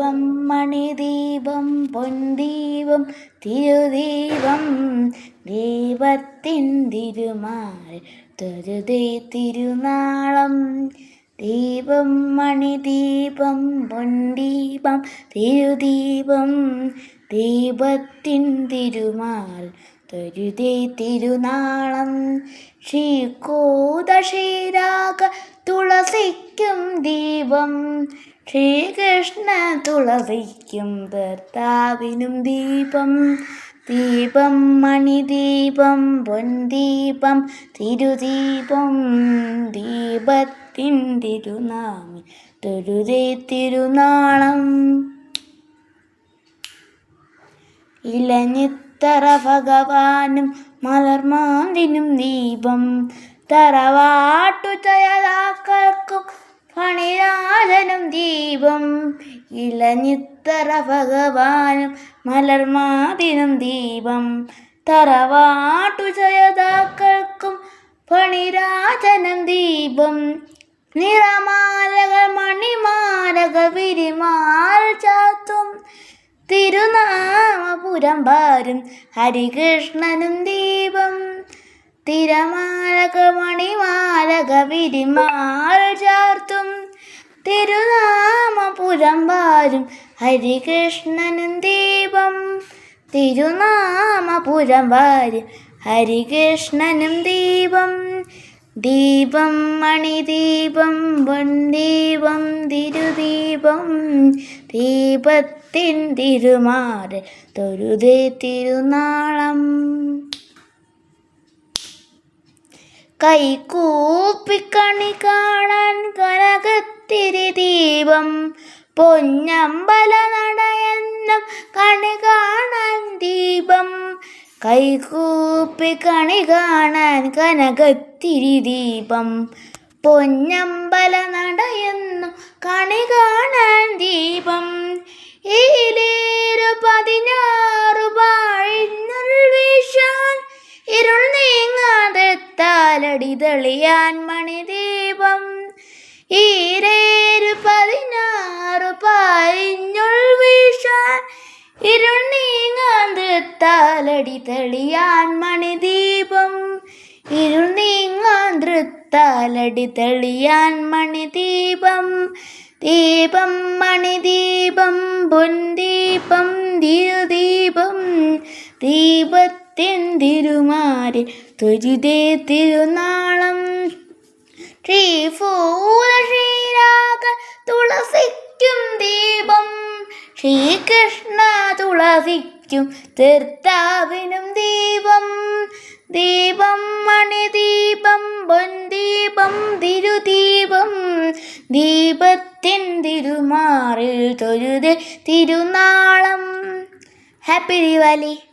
ദീപം മണിദീപം പൊൻദീപം തിരുദീപം ദീപത്തിൻ തിരുമാറി തൊഴുതേ തിരുനാളം. ദീപം മണിദീപം പൊൻദീപം തിരുദീപം ദീപത്തിൻ തിരുമാറി തൊഴുതേ തിരുനാളം. ശ്രീകോത ശ്രീരാഗ തുളസിക്കും ദീപം ശ്രീകൃഷ്ണ തുളസിക്കും ഭർത്താവിനും ദീപം. ദീപം മണിദീപം പൊൻദീപം തിരുദീപം ദീപത്തിൻ തിരുനാമി തൊഴുതേ തിരുനാളം. ഇലഞ്ഞിത്തറ ഭഗവാനും മലർമാന്തിനും ദീപം തറവാട്ടു ചയതാക്കൾക്കും ഫണിരാജനും ദീപം. ഇലഞ്ഞിത്തറ ഭഗവാനും മലർമാതിനും ദീപം തറവാട്ടു ചയതാക്കൾക്കും ഫണിരാജനും ദീപം. നിറമാലകൾ മണിമാലകൾ വിരിമാൽ ചാത്തും തിരുനാമപുരം പാരും ഹരികൃഷ്ണനും ദീപം. തിരമാലകൾ മണിമാലക വിരിമാൽ ചാർത്തും തിരുനാമപുരം പാരും ഹരികൃഷ്ണനും ദീപം. തിരുനാമപുരം പാരും ഹരികൃഷ്ണനും ദീപം. ദീപം മണിദീപം പൊൻദീപം തിരുദീപം ദീപത്തിൻ തിരുമാറി തൊഴുതേ തിരുനാളം. കൈകൂപ്പിക്കണി കാണാൻ കനകത്തിരി ദീപം പൊന്നമ്പല നടയെന്നും കണി കാണാൻ ദീപം. കൈകൂപ്പി കണി കാണാൻ കനകത്തിരി ദീപം പൊന്നമ്പല നടയെന്നും കണി കാണാൻ ദീപം. ഈലേരു 16 പാഴിഞ്ഞുൾ വീശാൻ ഇരുൾ നീങ്ങാതെ താലടി തെളിയാൻ മണിദീപം. ഈരേരു 16 പാഴിഞ്ഞുൾ വീശാൻ ഇരുൾ നീങ്ങാതെ താലടി തെളിയാൻ മണിദീപം. ഇരുൾ നീങ്ങാതെ താലടി തെളിയാൻ മണിദീപം. ദീപം മണിദീപം പൊൻദീപം തിരുദീപം ദീപത്തിൻ തിരുമാറി തൊഴുതേ തിരുനാളം. ശ്രീഫൂല ശ്രീരാഗ തുളസിക്കും ദീപം ശ്രീകൃഷ്ണ തുളസിക്കും തീർത്താവിനും ദീപം. ദീപം മണിദീപം പൊൻദീപം തിരുദീപം ദീപത്തിൻ തിരുമാറിൽ തൊഴുതേ തിരുനാളം. ഹാപ്പി ദിവാലി.